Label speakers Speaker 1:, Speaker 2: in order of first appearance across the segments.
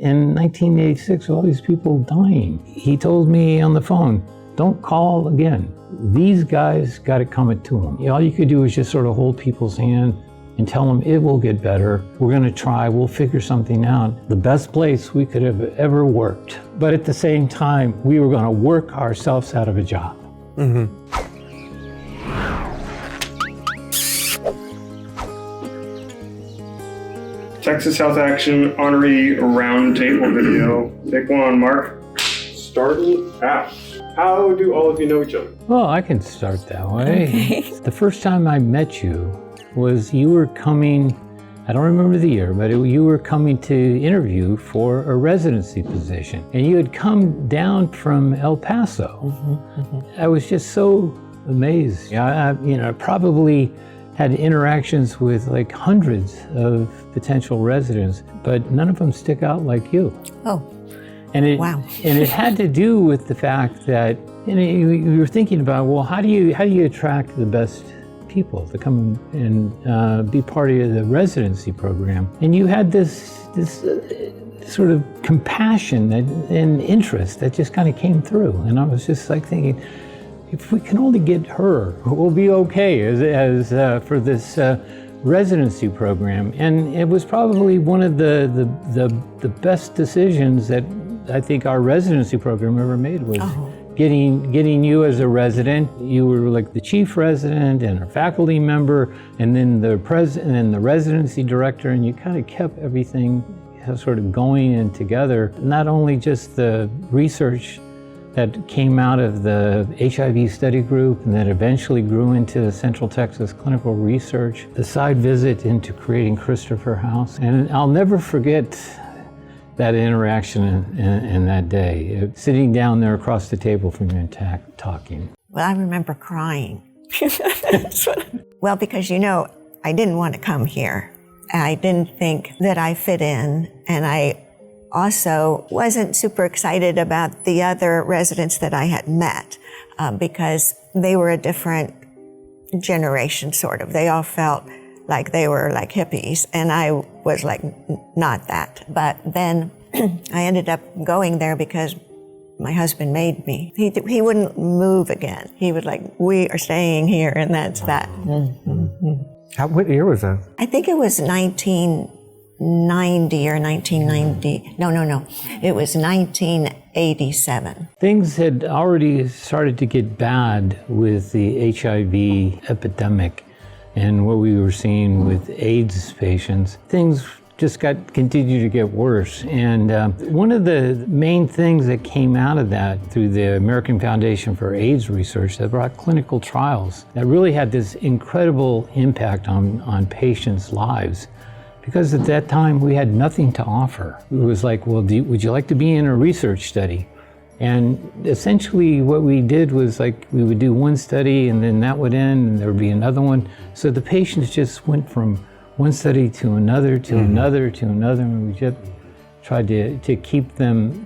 Speaker 1: In 1986, all these people dying. He told me on the phone, don't call again. These guys got it coming to them. All you could do is just sort of hold people's hand and tell them it will get better. We're gonna try, we'll figure something out. The best place we could have ever worked. But at the same time, we were gonna work ourselves out of a job.
Speaker 2: Mm-hmm.
Speaker 3: Texas Health Action Honoree Roundtable video. Take one, Mark.
Speaker 2: Starting out. How do all of you know each other?
Speaker 1: Well, I can start that way.
Speaker 4: Okay.
Speaker 1: The first time I met you was you were coming, I don't remember the year, but you were coming to interview for a residency position. And you had come down from El Paso. I was just so amazed. I probably had interactions with like hundreds of potential residents, but none of them stick out like you.
Speaker 4: Oh, wow.
Speaker 1: And it had to do with the fact that you were thinking about, well, how do you attract the best people to come and be part of the residency program? And you had this sort of compassion and interest that just kind of came through. And I was just like thinking, if we can only get her, we'll be okay as for this residency program. And it was probably one of the best decisions that I think our residency program ever made was getting you as a resident. You were like the chief resident and a faculty member, and then the president and the residency director, and you kind of kept everything sort of going and together. Not only just the research that came out of the HIV study group and that eventually grew into the Central Texas Clinical Research, the side visit into creating Christopher House. And I'll never forget that interaction in that day, sitting down there across the table from you and talking.
Speaker 4: Well, I remember crying. Well, because I didn't want to come here. I didn't think that I fit in, and I also wasn't super excited about the other residents that I had met because they were a different generation, sort of. They all felt like they were like hippies, and I was like not that. But then I ended up going there because my husband made me. He wouldn't move again. He was like, we are staying here, and that's that.
Speaker 2: What year was that?
Speaker 4: I think it was 1990 or 1990. No. It was 1987.
Speaker 1: Things had already started to get bad with the HIV epidemic and what we were seeing with AIDS patients. Things just continued to get worse. And one of the main things that came out of that through the American Foundation for AIDS Research that brought clinical trials that really had this incredible impact on patients' lives. Because at that time we had nothing to offer. It was like, well, would you like to be in a research study? And essentially what we did was like, we would do one study and then that would end and there would be another one. So the patients just went from one study to another, to another, to another, and we just tried to keep them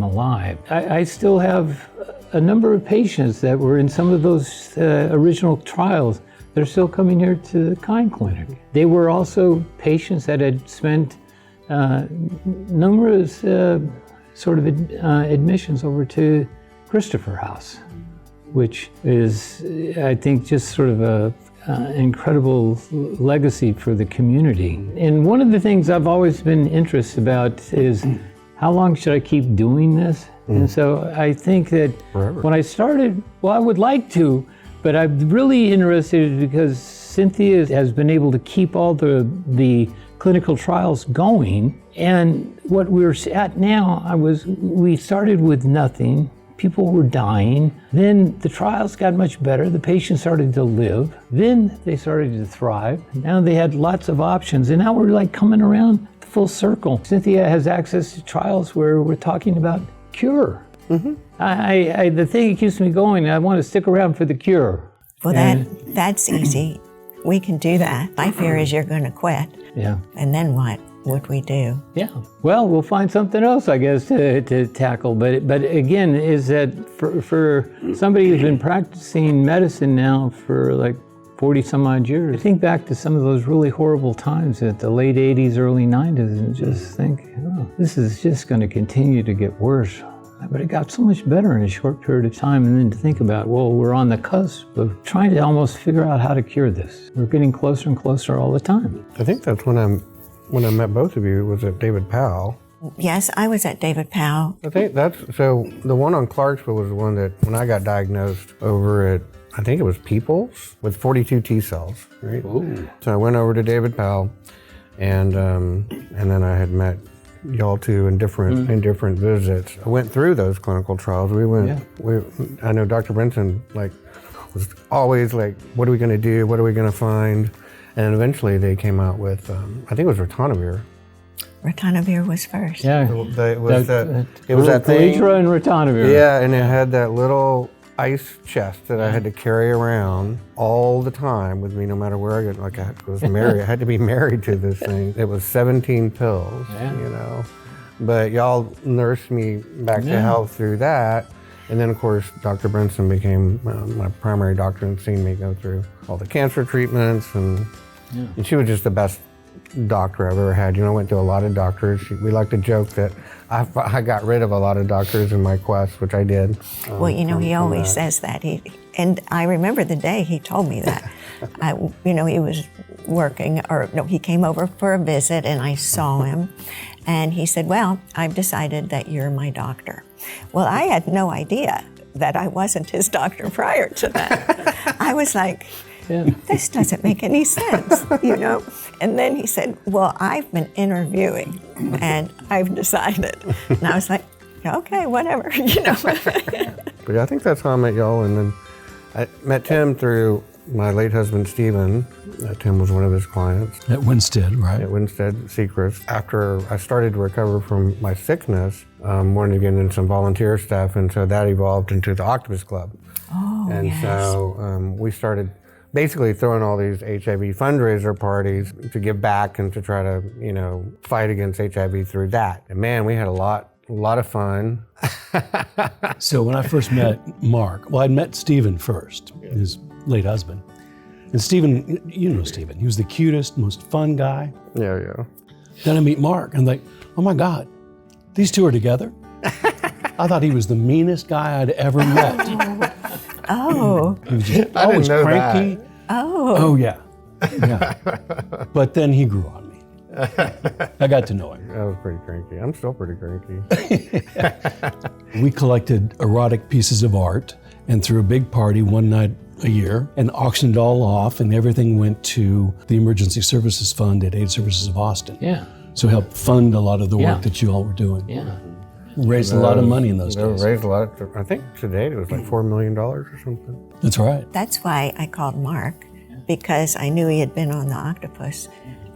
Speaker 1: alive. I still have a number of patients that were in some of those original trials. They're still coming here to the Kind Clinic. They were also patients that had spent numerous admissions over to Christopher House, which is, I think, just sort of a incredible legacy for the community. And one of the things I've always been interested about is how long should I keep doing this? And so I think that when I started, well, I would like to, but I'm really interested because Cynthia has been able to keep all the clinical trials going. And what we're at now, we started with nothing. People were dying. Then the trials got much better. The patients started to live. Then they started to thrive. Now they had lots of options. And now we're like coming around full circle. Cynthia has access to trials where we're talking about cure. The thing that keeps me going, I want to stick around for the cure.
Speaker 4: Well, that's easy. We can do that. My fear is you're going to quit.
Speaker 1: Yeah.
Speaker 4: And then what would we do?
Speaker 1: Yeah. Well, we'll find something else, I guess, to tackle. But again, is that for somebody who's been practicing medicine now for like 40 some odd years. I think back to some of those really horrible times at the late 80s, early 90s, and just think, oh, this is just going to continue to get worse. But it got so much better in a short period of time, and then to think about, well, we're on the cusp of trying to almost figure out how to cure this. We're getting closer and closer all the time.
Speaker 5: I think that's when I met both of you was at David Powell.
Speaker 4: Yes, I was at David Powell.
Speaker 5: I think so the one on Clarksville was the one that when I got diagnosed over at, I think it was Peoples with 42 T cells, right? Ooh. So I went over to David Powell and then I had met y'all two in different visits. I went through those clinical trials. I know Dr. Brinson was always like, what are we going to do? What are we going to find? And eventually they came out with, I think it was ritonavir.
Speaker 4: Ritonavir was first.
Speaker 1: Yeah,
Speaker 5: It was that thing.
Speaker 1: Kaletra and ritonavir.
Speaker 5: Yeah, and it had that little ice chest that I had to carry around all the time with me, no matter where I go. Like I was married, I had to be married to this thing. It was 17 pills, you know. But y'all nursed me back to health through that. And then, of course, Dr. Brinson became my primary doctor and seen me go through all the cancer treatments. And she was just the best doctor I've ever had. You know, I went to a lot of doctors. We like to joke that I got rid of a lot of doctors in my quest, which I did.
Speaker 4: Well, you know, he always says that. And I remember the day he told me that. He was working, he came over for a visit and I saw him. And he said, well, I've decided that you're my doctor. Well, I had no idea that I wasn't his doctor prior to that. I was like, this doesn't make any sense, you know? And then he said, well, I've been interviewing and I've decided. And I was like, okay, whatever, you know?
Speaker 5: But I think that's how I met y'all. And then I met Tim through my late husband, Stephen. Tim was one of his clients.
Speaker 6: At Winstead, right?
Speaker 5: At Winstead Secrets. After I started to recover from my sickness, wanted to get into some volunteer stuff, and so that evolved into the Octopus Club.
Speaker 4: Oh,
Speaker 5: and
Speaker 4: yes.
Speaker 5: so we started basically throwing all these HIV fundraiser parties to give back and to try to, you know, fight against HIV through that. And man, we had a lot of fun.
Speaker 6: So when I first met Mark, well, I'd met Stephen first, his late husband. And Stephen, you know Stephen, he was the cutest, most fun guy.
Speaker 5: Yeah.
Speaker 6: Then I meet Mark and like, oh my God, these two are together? I thought he was the meanest guy I'd ever met.
Speaker 4: Oh.
Speaker 6: He was just
Speaker 5: I didn't
Speaker 6: always
Speaker 5: know
Speaker 6: cranky.
Speaker 5: that.
Speaker 6: Oh yeah. But then he grew on me. I got to know him.
Speaker 5: I was pretty cranky. I'm still pretty cranky.
Speaker 6: We collected erotic pieces of art and threw a big party one night a year and auctioned it all off, and everything went to the Emergency Services Fund at AIDS Services of Austin.
Speaker 1: Yeah.
Speaker 6: So helped fund a lot of the work that you all were doing.
Speaker 1: Yeah.
Speaker 6: Raised a lot of money in those days.
Speaker 5: Raised a lot. I think today it was like $4 million or something.
Speaker 6: That's right.
Speaker 4: That's why I called Mark, because I knew he had been on the Octopus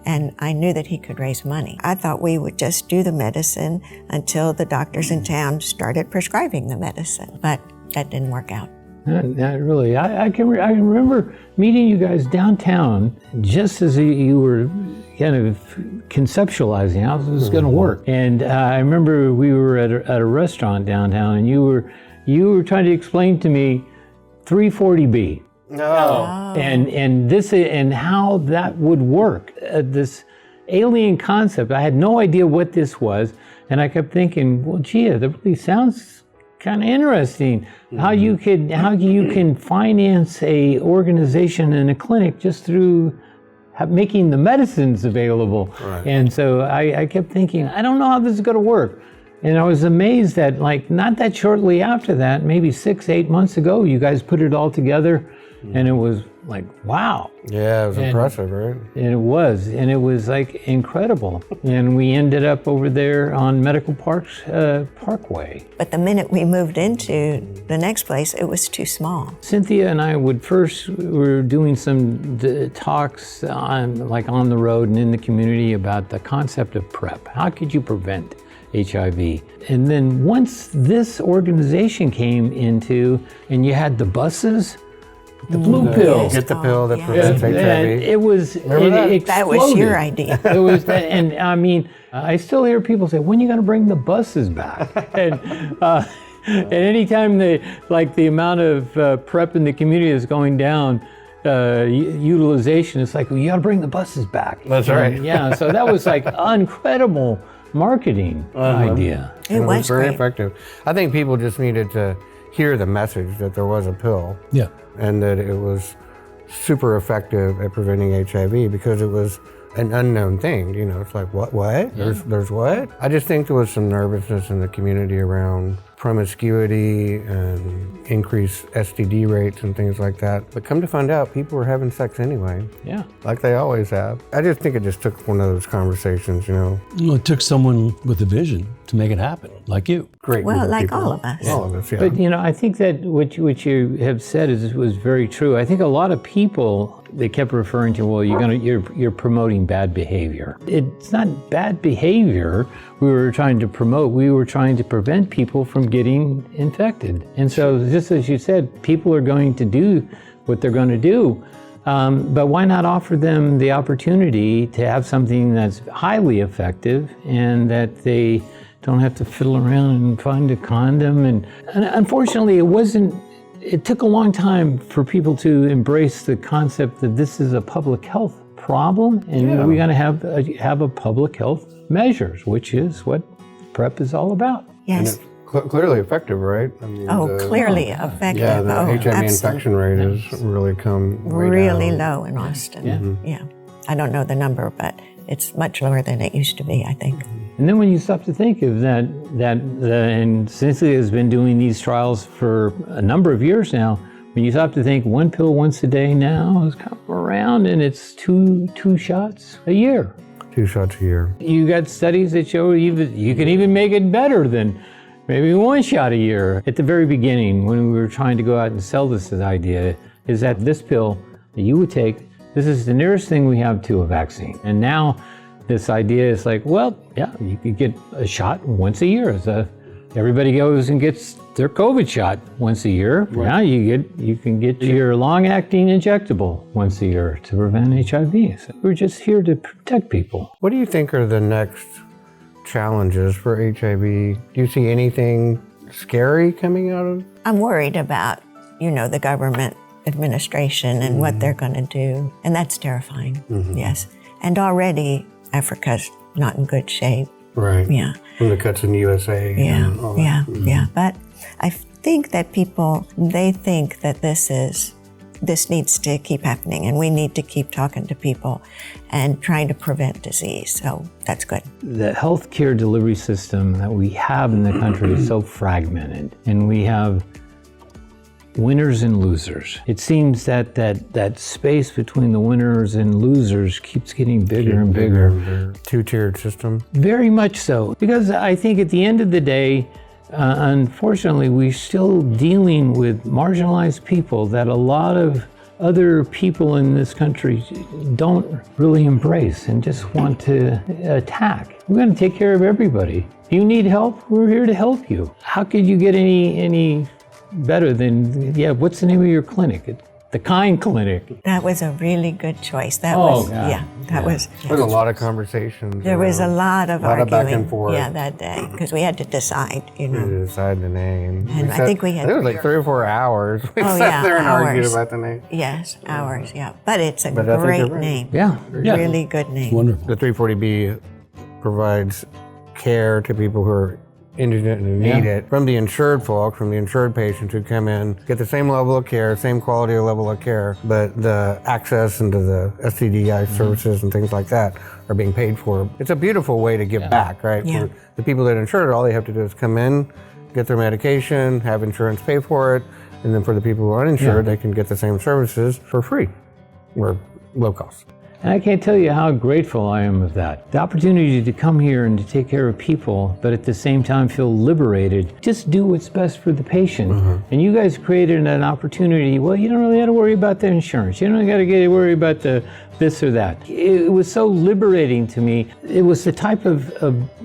Speaker 4: and I knew that he could raise money. I thought we would just do the medicine until the doctors in town started prescribing the medicine, but that didn't work out.
Speaker 1: Not really. I can remember meeting you guys downtown just as you were kind of conceptualizing how this was going to work. And I remember we were at a restaurant downtown, and you were trying to explain to me 340B.
Speaker 5: No.
Speaker 1: And this and how that would work. This alien concept. I had no idea what this was, and I kept thinking, well, gee, that really sounds kind of interesting. How you can finance a organization and a clinic just through making the medicines available. Right. And so I kept thinking, I don't know how this is going to work. And I was amazed that, like, not that shortly after that, maybe 6-8 months ago, you guys put it all together, and it was like, wow.
Speaker 5: Yeah, it was impressive, right?
Speaker 1: And it was like incredible. And we ended up over there on Medical Parks Parkway.
Speaker 4: But the minute we moved into the next place, it was too small.
Speaker 1: Cynthia and I were doing some talks on the road and in the community about the concept of PrEP. How could you prevent HIV? And then once this organization came into, and you had the buses, the blue pills.
Speaker 5: Get the pill that
Speaker 4: yes.
Speaker 5: prevents HIV.
Speaker 1: And it was, it exploded.
Speaker 4: That was your idea.
Speaker 1: It was that, and I mean, I still hear people say, when are you going to bring the buses back? And anytime the amount of PrEP in the community is going down, utilization, it's like, well, you got to bring the buses back.
Speaker 5: That's right.
Speaker 1: Yeah, so that was like incredible marketing idea.
Speaker 4: It was
Speaker 5: very
Speaker 4: great.
Speaker 5: effective. I think people just needed to hear the message that there was a pill
Speaker 6: Yeah.
Speaker 5: and that it was super effective at preventing HIV because it was an unknown thing. You know, it's like, what? There's what? I just think there was some nervousness in the community around promiscuity and increased STD rates and things like that. But come to find out, people were having sex anyway,
Speaker 1: Yeah.
Speaker 5: like they always have. I just think it just took one of those conversations, you know.
Speaker 6: Well, it took someone with a vision to make it happen, like you.
Speaker 5: Great.
Speaker 4: Well,
Speaker 5: group of
Speaker 4: like
Speaker 5: people.
Speaker 4: all of us.
Speaker 5: All of us, yeah.
Speaker 1: But I think that what you have said was very true. I think a lot of people, they kept referring to, well, you're promoting bad behavior. It's not bad behavior we were trying to promote. We were trying to prevent people from getting infected. And so, just as you said, people are going to do what they're going to do. But why not offer them the opportunity to have something that's highly effective and that they don't have to fiddle around and find a condom? And unfortunately, it took a long time for people to embrace the concept that this is a public health problem, and we're going to have a public health measures, which is what PrEP is all about.
Speaker 4: Yes.
Speaker 5: Clearly effective, right? I mean,
Speaker 4: Clearly effective.
Speaker 5: Yeah, the HIV
Speaker 4: absolutely.
Speaker 5: infection rate has really come way
Speaker 4: Really
Speaker 5: down.
Speaker 4: low in Austin. Yeah. I don't know the number, but it's much lower than it used to be, I think.
Speaker 1: And then when you stop to think of and Cynthia has been doing these trials for a number of years now, when you stop to think one pill once a day now is come around and it's two shots a year.
Speaker 5: 2 shots a year.
Speaker 1: You got studies that show you can even make it better than maybe 1 shot a year. At the very beginning, when we were trying to go out and sell this idea, is that this pill that you would take, this is the nearest thing we have to a vaccine. And now this idea is like, well, yeah, you could get a shot once a year. Everybody goes and gets their COVID shot once a year. Right. Now you can get your long-acting injectable once a year to prevent HIV. So we're just here to protect people.
Speaker 5: What do you think are the next challenges for HIV? Do you see anything scary coming out of?
Speaker 4: I'm worried about, the government administration and what they're going to do. And that's terrifying. Yes. And already Africa's not in good shape.
Speaker 5: Right.
Speaker 4: Yeah.
Speaker 5: From the cuts in the USA.
Speaker 4: Yeah.
Speaker 5: And all that.
Speaker 4: Yeah. Yeah. But I think that they think that this needs to keep happening and we need to keep talking to people and trying to prevent disease. So that's good.
Speaker 1: The healthcare delivery system that we have in the country is so fragmented, and we have winners and losers. It seems that space between the winners and losers keeps getting bigger and bigger.
Speaker 5: Two-tiered system.
Speaker 1: Very much so. Because I think at the end of the day, unfortunately, we're still dealing with marginalized people that a lot of other people in this country don't really embrace and just want to attack. We're going to take care of everybody. If you need help, we're here to help you. How could you get any better than, what's the name of your clinic? The Kind Clinic.
Speaker 4: That was a really good choice. That
Speaker 1: Oh,
Speaker 4: was,
Speaker 1: God.
Speaker 4: That was.
Speaker 5: There's a lot of conversations.
Speaker 4: There was a lot of arguing.
Speaker 5: back and forth.
Speaker 4: Yeah, that day, because we had to decide,
Speaker 5: To decide the name.
Speaker 4: And I think we had-
Speaker 5: It was like 3 or 4 hours. We
Speaker 4: Oh,
Speaker 5: sat
Speaker 4: yeah,
Speaker 5: there and argued
Speaker 4: hours.
Speaker 5: about the name.
Speaker 4: Yes, hours, yeah. But it's a
Speaker 5: But I think
Speaker 4: great
Speaker 5: you're right.
Speaker 4: name.
Speaker 1: Yeah.
Speaker 4: Really good name.
Speaker 6: Wonderful.
Speaker 5: The 340B provides care to people who are indigent and need it from the insured folk, from the insured patients who come in, get the same level of care, same quality level of care, but the access into the STDI services and things like that are being paid for. It's a beautiful way to give back, right?
Speaker 4: Yeah.
Speaker 5: For the people that are insured, all they have to do is come in, get their medication, have insurance pay for it, and then for the people who are uninsured, they can get the same services for free or low cost.
Speaker 1: And I can't tell you how grateful I am of that. The opportunity to come here and to take care of people, but at the same time feel liberated. Just do what's best for the patient. And you guys created an opportunity. Well, you don't really have to worry about the insurance. You don't got to worry about this or that. It was so liberating to me. It was the type of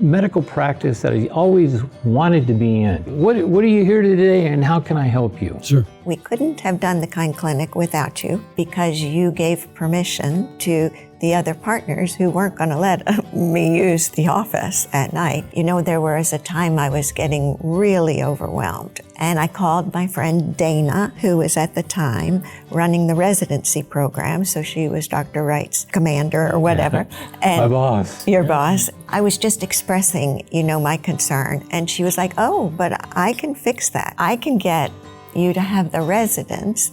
Speaker 1: medical practice that I always wanted to be in. What are you here today, and how can I help you?
Speaker 6: Sure.
Speaker 4: We couldn't have done the Kind Clinic without you because you gave permission to the other partners who weren't going to let me use the office at night. You know, there was a time I was getting really overwhelmed. And I called my friend Dana, who was at the time running the residency program. So she was Dr. Wright's commander or whatever. And
Speaker 1: My boss.
Speaker 4: your boss. I was just expressing, my concern. And she was like, oh, but I can fix that. I can get you to have the residents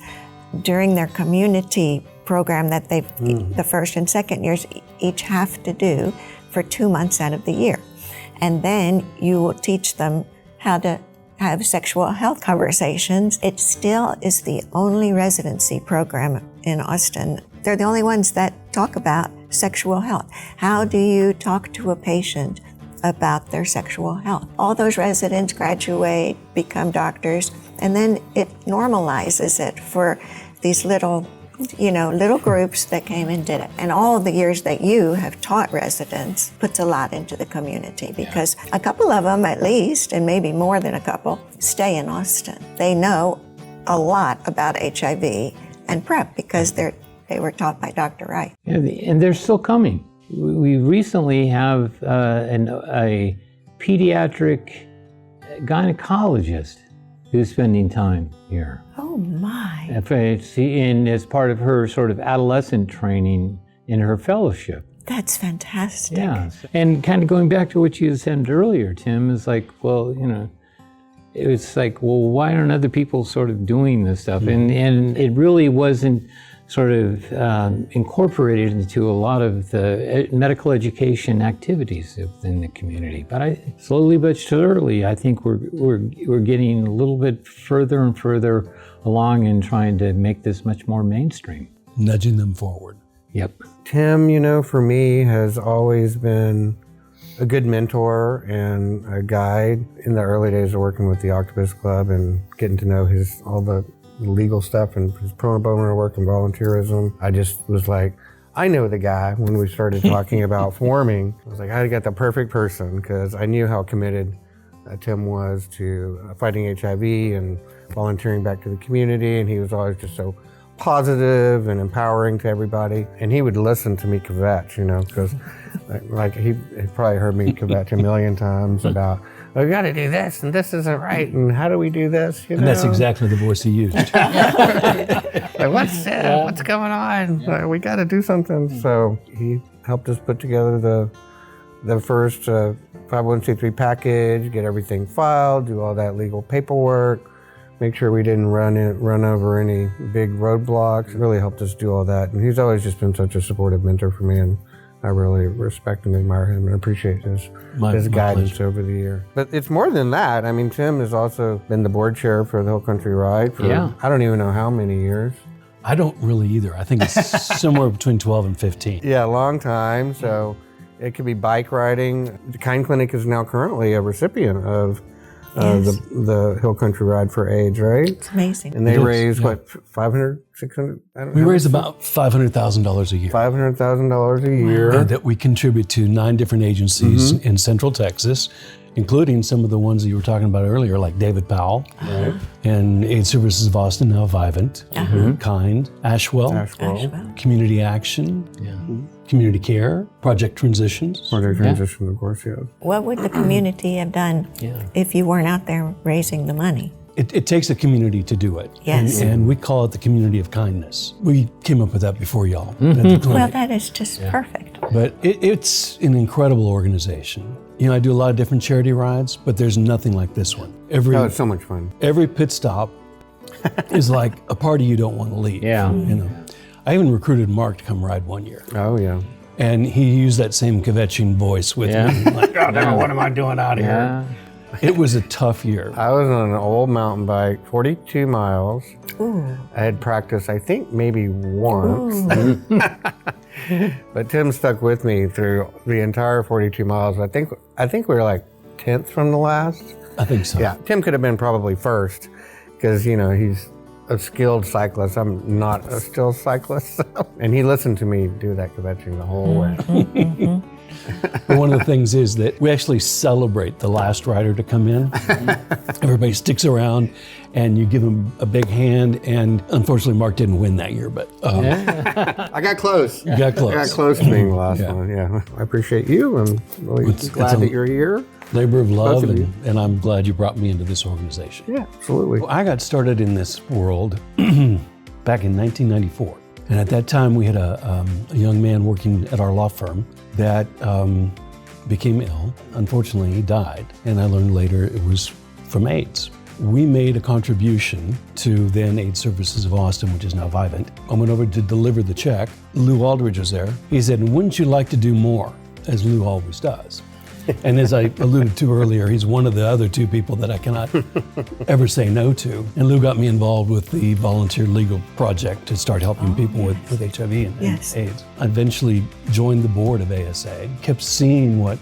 Speaker 4: during their community program that the first and second years each have to do for 2 months out of the year. And then you will teach them how to have sexual health conversations. It still is the only residency program in Austin. They're the only ones that talk about sexual health. How do you talk to a patient about their sexual health? All those residents graduate, become doctors, and then it normalizes it for these little groups that came and did it. And all the years that you have taught residents puts a lot into the community because a couple of them at least, and maybe more than a couple, stay in Austin. They know a lot about HIV and PrEP because they were taught by Dr. Wright.
Speaker 1: And they're still coming. We recently have a pediatric gynecologist who's spending time here.
Speaker 4: Oh my.
Speaker 1: As part of her sort of adolescent training in her fellowship.
Speaker 4: That's fantastic.
Speaker 1: Yeah. And kind of going back to what you said earlier, Tim, is like, well, it's like, well, why aren't other people sort of doing this stuff? And it really wasn't sort of incorporated into a lot of the medical education activities within the community. But slowly but surely, I think we're getting a little bit further and further along in trying to make this much more mainstream.
Speaker 6: Nudging them forward.
Speaker 1: Yep.
Speaker 5: Tim, for me, has always been a good mentor and a guide in the early days of working with the Octopus Club and getting to know all the legal stuff and his pro bono work and volunteerism. I just was like, I know the guy when we started talking about forming. I was like, I got the perfect person because I knew how committed Tim was to fighting HIV and volunteering back to the community. And he was always just so positive and empowering to everybody. And he would listen to me kvetch, because he probably heard me kvetch a million times about, we got to do this, and this isn't right, and how do we do this?
Speaker 6: And that's exactly the voice he used.
Speaker 5: Like, what's going on? We got to do something. So he helped us put together the first 501c3 package, get everything filed, do all that legal paperwork, make sure we didn't run over any big roadblocks. It really helped us do all that. And he's always just been such a supportive mentor for me, and I really respect and admire him and appreciate his guidance over the year. But it's more than that. I mean, Tim has also been the board chair for the Hill Country Ride for I don't even know how many years.
Speaker 6: I don't really either. I think it's somewhere between 12 and 15.
Speaker 5: Yeah, a long time. So it could be bike riding. The Kind Clinic is now currently a recipient of the Hill Country Ride for AIDS, right?
Speaker 4: It's amazing.
Speaker 5: And they raise, what, 500, 600? I don't know.
Speaker 6: We raise about $500,000 a year.
Speaker 5: $500,000 a year.
Speaker 6: And that we contribute to 9 different agencies in Central Texas, including some of the ones that you were talking about earlier, like David Powell, and AIDS Services of Austin, now Vivant, Kind, Ashwell, Community Action, Community Care, Project Transitions.
Speaker 5: Project Transitions, of course,
Speaker 4: What would the community have done if you weren't out there raising the money?
Speaker 6: It takes a community to do it.
Speaker 4: Yes.
Speaker 6: And we call it the community of kindness. We came up with that before y'all. At the clinic.
Speaker 4: Well, that is just perfect.
Speaker 6: But it's an incredible organization. I do a lot of different charity rides, but there's nothing like this one.
Speaker 5: It's so much fun.
Speaker 6: Every pit stop is like a party you don't want to leave.
Speaker 1: Yeah.
Speaker 6: I even recruited Mark to come ride one year.
Speaker 5: Oh, yeah.
Speaker 6: And he used that same kvetching voice with me. Like, what am I doing out here? It was a tough year.
Speaker 5: I was on an old mountain bike, 42 miles.
Speaker 4: Ooh.
Speaker 5: I had practiced, I think, maybe once. But Tim stuck with me through the entire 42 miles. I think we were like 10th from the last.
Speaker 6: I think so.
Speaker 5: Yeah, Tim could have been probably first because, he's a skilled cyclist. I'm not a skilled cyclist. And he listened to me do that kvetching the whole way.
Speaker 6: But one of the things is that we actually celebrate the last rider to come in. Everybody sticks around and you give them a big hand. And unfortunately, Mark didn't win that year, but
Speaker 5: I got close.
Speaker 6: you got close.
Speaker 5: I got close to being the last one, yeah. I appreciate you. I'm really glad that you're here.
Speaker 6: Labor of love,
Speaker 5: Both of you.
Speaker 6: and I'm glad you brought me into this organization.
Speaker 5: Yeah, absolutely.
Speaker 6: I got started in this world back in 1994. And at that time, we had a young man working at our law firm that became ill. Unfortunately, he died. And I learned later it was from AIDS. We made a contribution to then AIDS Services of Austin, which is now Vivint. I went over to deliver the check. Lou Aldridge was there. He said, "Wouldn't you like to do more?" As Lou always does. And as I alluded to earlier, he's one of the other two people that I cannot ever say no to. And Lou got me involved with the Volunteer Legal Project to start helping people with HIV and AIDS. I eventually joined the board of ASA, kept seeing what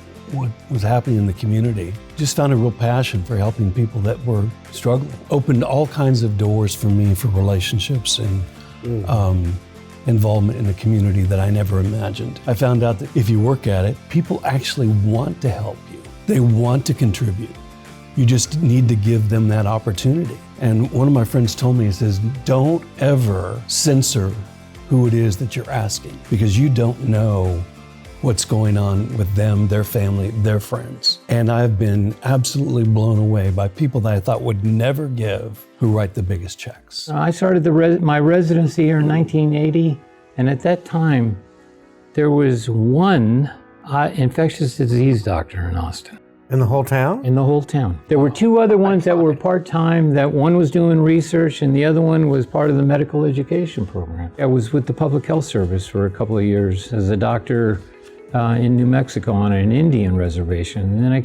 Speaker 6: was happening in the community. Just found a real passion for helping people that were struggling. Opened all kinds of doors for me for relationships and involvement in the community that I never imagined. I found out that if you work at it, people actually want to help you. They want to contribute. You just need to give them that opportunity. And one of my friends told me, he says, don't ever censor who it is that you're asking, because you don't know what's going on with them, their family, their friends. And I've been absolutely blown away by people that I thought would never give who write the biggest checks.
Speaker 1: I started my residency here in 1980, and at that time, there was one infectious disease doctor in Austin.
Speaker 5: In the whole town?
Speaker 1: In the whole town. There were two other ones that were part-time, that one was doing research and the other one was part of the medical education program. I was with the Public Health Service for a couple of years as a doctor in New Mexico on an Indian reservation. And then I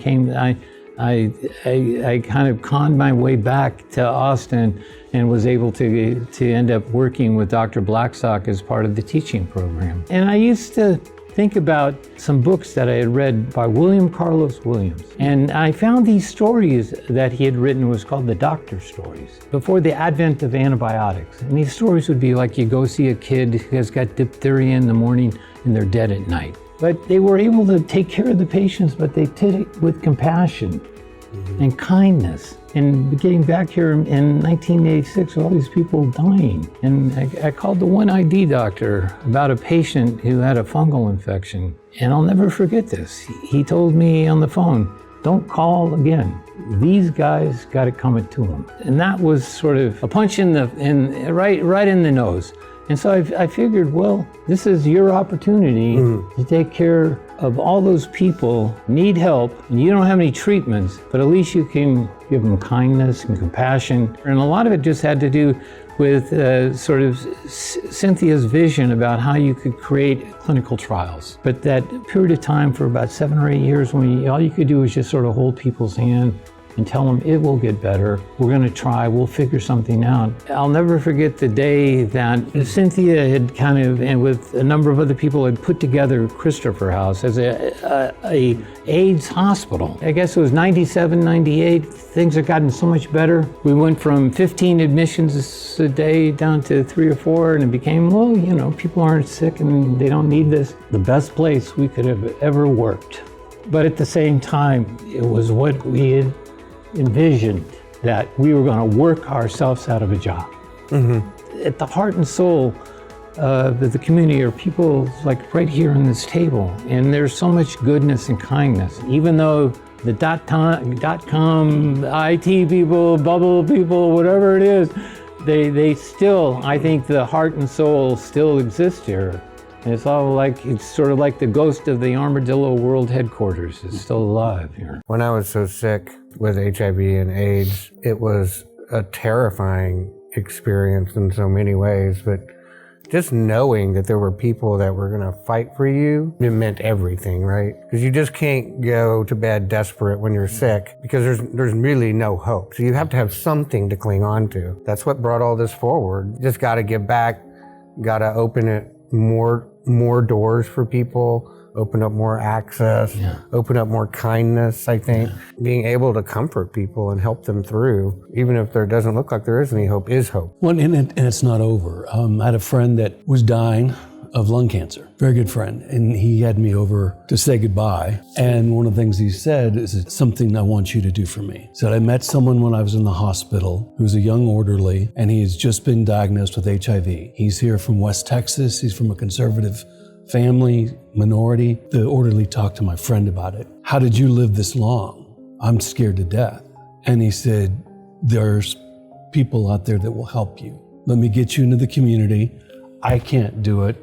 Speaker 1: kind of conned my way back to Austin and was able to end up working with Dr. Blackstock as part of the teaching program. And I used to think about some books that I had read by William Carlos Williams. And I found these stories that he had written. It was called the Doctor Stories, before the advent of antibiotics. And these stories would be like, you go see a kid who has got diphtheria in the morning and they're dead at night. But they were able to take care of the patients, but they did it with compassion and kindness. And getting back here in 1986, all these people dying. And I called the One ID doctor about a patient who had a fungal infection. And I'll never forget this. He told me on the phone, don't call again. These guys got it coming to them. And that was sort of a punch right in the nose. And so I figured, well, this is your opportunity to take care of all those people who need help, and you don't have any treatments, but at least you can give them kindness and compassion. And a lot of it just had to do with sort of Cynthia's vision about how you could create clinical trials. But that period of time for about 7 or 8 years, when all you could do was just sort of hold people's hand and tell them it will get better. We're going to try. We'll figure something out. I'll never forget the day that Cynthia had kind of, and with a number of other people, had put together Christopher House as a AIDS hospital. I guess it was 97, 98. Things had gotten so much better. We went from 15 admissions a day down to 3 or 4, and it became, well, you know, people aren't sick and they don't need this. The best place we could have ever worked. But at the same time, it was what we had envisioned, that we were going to work ourselves out of a job. At the heart and soul of the community are people like right here on this table, and there's so much goodness and kindness. Even though the .com, IT people, bubble people, whatever it is, they still, I think the heart and soul still exist here. And it's sort of like the ghost of the Armadillo World Headquarters is still alive here.
Speaker 5: When I was so sick with HIV and AIDS, it was a terrifying experience in so many ways, but just knowing that there were people that were going to fight for you, it meant everything, right? Because you just can't go to bed desperate when you're sick, because there's really no hope. So you have to have something to cling on to. That's what brought all this forward. Just got to give back, got to open it more doors for people, open up more access, open up more kindness, I think. Being able to comfort people and help them through, even if there doesn't look like there is any hope, is hope.
Speaker 6: Well, and it's not over. I had a friend that was dying of lung cancer, very good friend. And he had me over to say goodbye. And one of the things he said is, it's something I want you to do for me. He said, I met someone when I was in the hospital who's a young orderly, and he has just been diagnosed with HIV. He's here from West Texas. He's from a conservative family, minority. The orderly talked to my friend about it. How did you live this long? I'm scared to death. And he said, there's people out there that will help you. Let me get you into the community. I can't do it,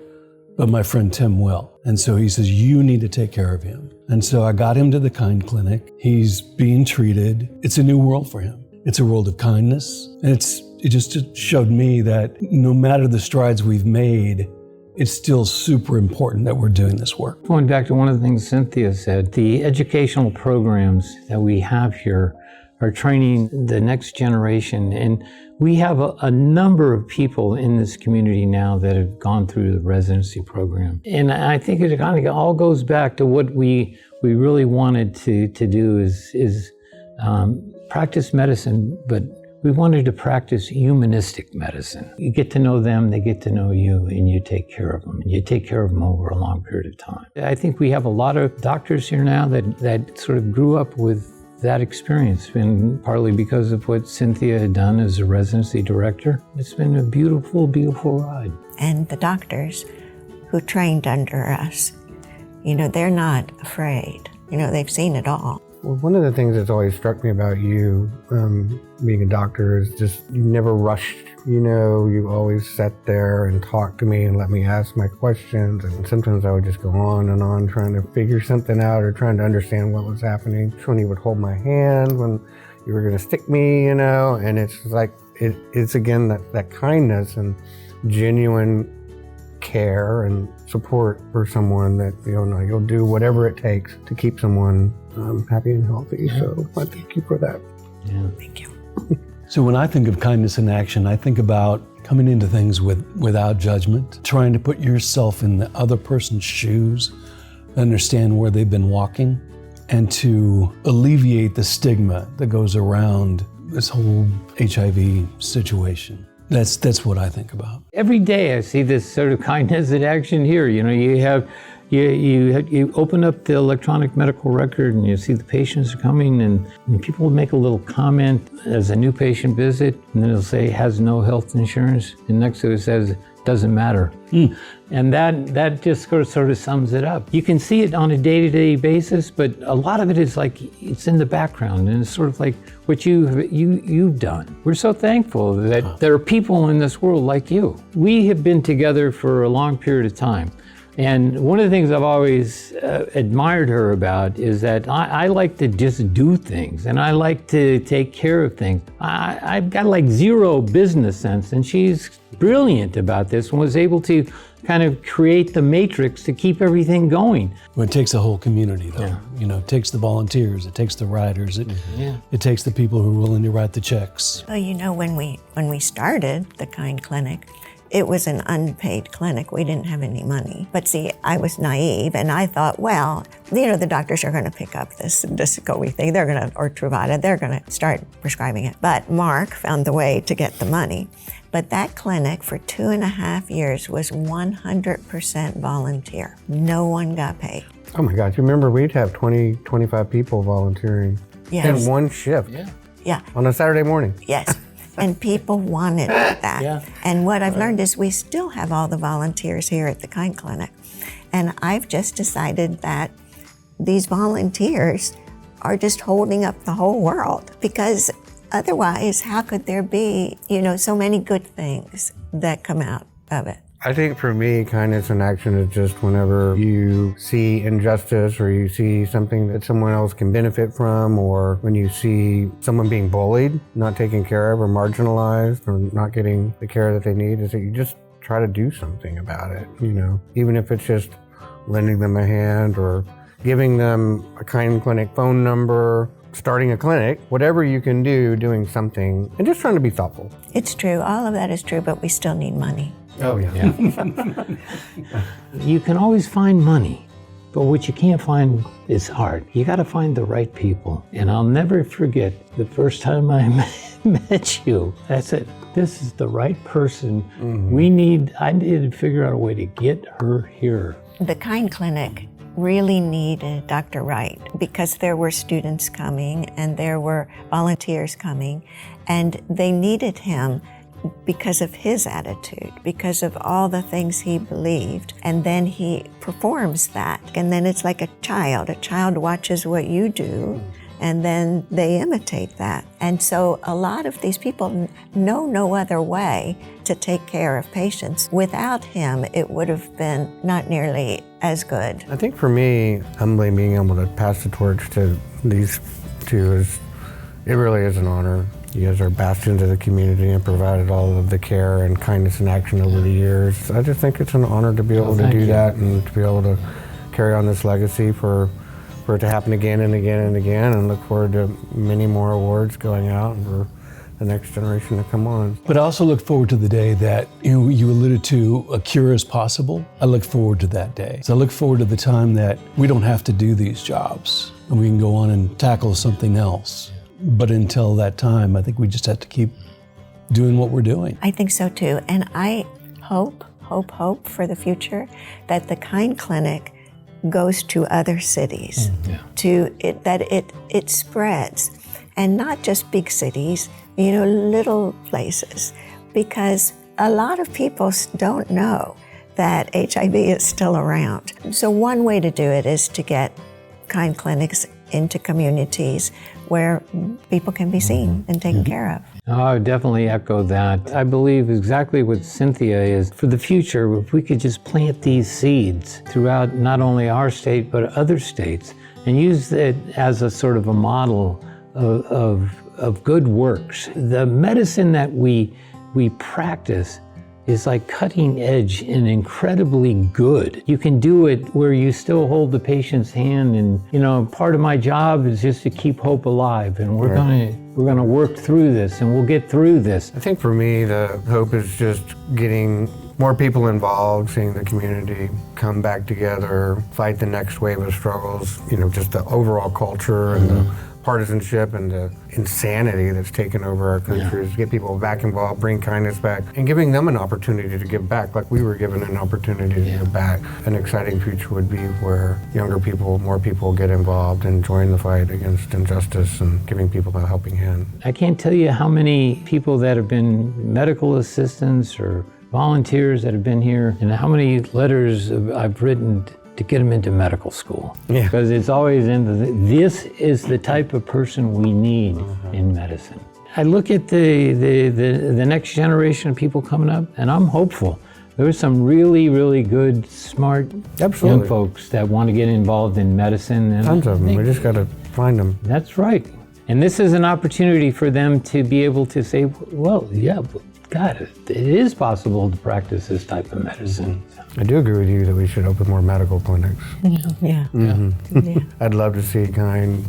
Speaker 6: but my friend Tim will. And so he says, you need to take care of him. And so I got him to the Kind Clinic. He's being treated. It's a new world for him. It's a world of kindness. And it just showed me that no matter the strides we've made, it's still super important that we're doing this work.
Speaker 1: Going back to one of the things Cynthia said, the educational programs that we have here are training the next generation. And we have a number of people in this community now that have gone through the residency program. And I think it kind of all goes back to what we really wanted to do is practice medicine, but we wanted to practice humanistic medicine. You get to know them, they get to know you, and you take care of them. And you take care of them over a long period of time. I think we have a lot of doctors here now that sort of grew up with that experience, and partly because of what Cynthia had done as a residency director. It's been a beautiful, beautiful ride.
Speaker 4: And the doctors who trained under us, they're not afraid. They've seen it all.
Speaker 5: Well, one of the things that's always struck me about you, being a doctor, is just you never rushed. You always sat there and talked to me and let me ask my questions. And sometimes I would just go on and on trying to figure something out or trying to understand what was happening. When you would hold my hand, when you were going to stick me, and it's like, it's again that kindness and genuine care and support for someone that, you'll do whatever it takes to keep someone happy and healthy. Yeah. So I thank you for that.
Speaker 1: Yeah.
Speaker 4: Thank you.
Speaker 6: So when I think of kindness in action, I think about coming into things without judgment, trying to put yourself in the other person's shoes, understand where they've been walking, and to alleviate the stigma that goes around this whole HIV situation. That's what I think about.
Speaker 1: Every day I see this sort of kindness in action here. You open up the electronic medical record and you see the patients are coming, and people make a little comment as a new patient visit, and then it'll say has no health insurance, and next to it says doesn't matter. And that just sort of sums it up. You can see it on a day-to-day basis, but a lot of it is like it's in the background, and it's sort of like what you've done. We're so thankful that there are people in this world like you. We have been together for a long period of time. And one of the things I've always admired her about is that I like to just do things, and I like to take care of things. I've got like zero business sense, and she's brilliant about this and was able to kind of create the matrix to keep everything going.
Speaker 6: Well, it takes a whole community, though.
Speaker 1: Yeah.
Speaker 6: It takes the volunteers, it takes the writers, it takes the people who are willing to write the checks.
Speaker 4: Well, when we started the Kind Clinic, it was an unpaid clinic. We didn't have any money. But see, I was naive, and I thought, the doctors are going to pick up this Descovy thing. Or Truvada, they're going to start prescribing it. But Mark found the way to get the money. But that clinic for 2.5 years was 100% volunteer. No one got paid.
Speaker 5: Oh my God, you remember we'd have 20, 25 people volunteering in one shift.
Speaker 4: Yeah.
Speaker 5: On a Saturday morning.
Speaker 4: Yes. And people wanted that.
Speaker 1: Yeah.
Speaker 4: And what I've learned is we still have all the volunteers here at the Kind Clinic. And I've just decided that these volunteers are just holding up the whole world, because otherwise, how could there be, so many good things that come out of it?
Speaker 5: I think for me, kindness in action is just whenever you see injustice or you see something that someone else can benefit from, or when you see someone being bullied, not taken care of, or marginalized, or not getting the care that they need, is that you just try to do something about it, even if it's just lending them a hand or giving them a Kind Clinic phone number, starting a clinic, whatever you can do, doing something, and just trying to be thoughtful.
Speaker 4: It's true. All of that is true, but we still need money.
Speaker 5: Oh, yeah.
Speaker 1: You can always find money, but what you can't find is heart. You got to find the right people. And I'll never forget the first time I met you, I said, this is the right person. I need to figure out a way to get her here.
Speaker 4: The Kind Clinic really needed Dr. Wright because there were students coming and there were volunteers coming, and they needed him because of his attitude, because of all the things he believed. And then he performs that. And then it's like a child. A child watches what you do, and then they imitate that. And so a lot of these people know no other way to take care of patients. Without him, it would have been not nearly as good.
Speaker 5: I think for me, humbly being able to pass the torch to these two it really is an honor. You guys are bastions of the community and provided all of the care and kindness and action over the years. I just think it's an honor to be able to do that and to be able to carry on this legacy for it to happen again and again and again, and look forward to many more awards going out for the next generation to come on.
Speaker 6: But I also look forward to the day that you alluded to, a cure is possible. I look forward to that day. So I look forward to the time that we don't have to do these jobs and we can go on and tackle something else. But until that time, I think we just have to keep doing what we're doing.
Speaker 4: I think so too. And I hope for the future that the Kind Clinic goes to other cities, that it spreads, and not just big cities, little places, because a lot of people don't know that HIV is still around. So one way to do it is to get Kind Clinics into communities where people can be seen and taken care of.
Speaker 1: Oh, I would definitely echo that. I believe exactly what Cynthia is. For the future, if we could just plant these seeds throughout not only our state, but other states, and use it as a sort of a model of good works. The medicine that we practice is like cutting edge and incredibly good. You can do it where you still hold the patient's hand, and part of my job is just to keep hope alive, and we're gonna work through this, and we'll get through this.
Speaker 5: I think for me, the hope is just getting more people involved, seeing the community come back together, fight the next wave of struggles, just the overall culture and the partisanship and the insanity that's taken over our country. Get people back involved, bring kindness back, and giving them an opportunity to give back, like we were given an opportunity to give back. An exciting future would be where younger people, more people get involved and join the fight against injustice and giving people a helping hand.
Speaker 1: I can't tell you how many people that have been medical assistants or volunteers that have been here, and how many letters I've written to get them into medical school. Because it's always this is the type of person we need in medicine. I look at the next generation of people coming up, and I'm hopeful. There's some really, really good, smart young folks that want to get involved in medicine. And
Speaker 5: tons of them. We just got to find them.
Speaker 1: That's right. And this is an opportunity for them to be able to say, well, yeah, God, it is possible to practice this type of medicine.
Speaker 5: I do agree with you that we should open more medical clinics.
Speaker 4: Yeah.
Speaker 5: I'd love to see Kind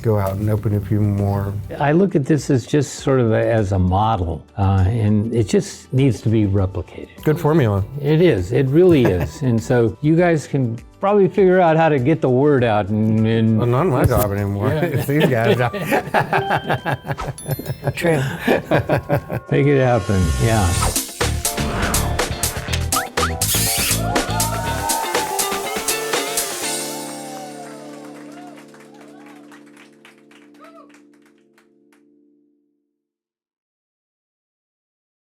Speaker 5: go out and open a few more.
Speaker 1: I look at this as just sort of as a model, and it just needs to be replicated.
Speaker 5: Good formula.
Speaker 1: It is. It really is. And so you guys can probably figure out how to get the word out.
Speaker 5: Well, not my job anymore. It's these guys' job.
Speaker 4: True.
Speaker 1: Make it happen. Yeah.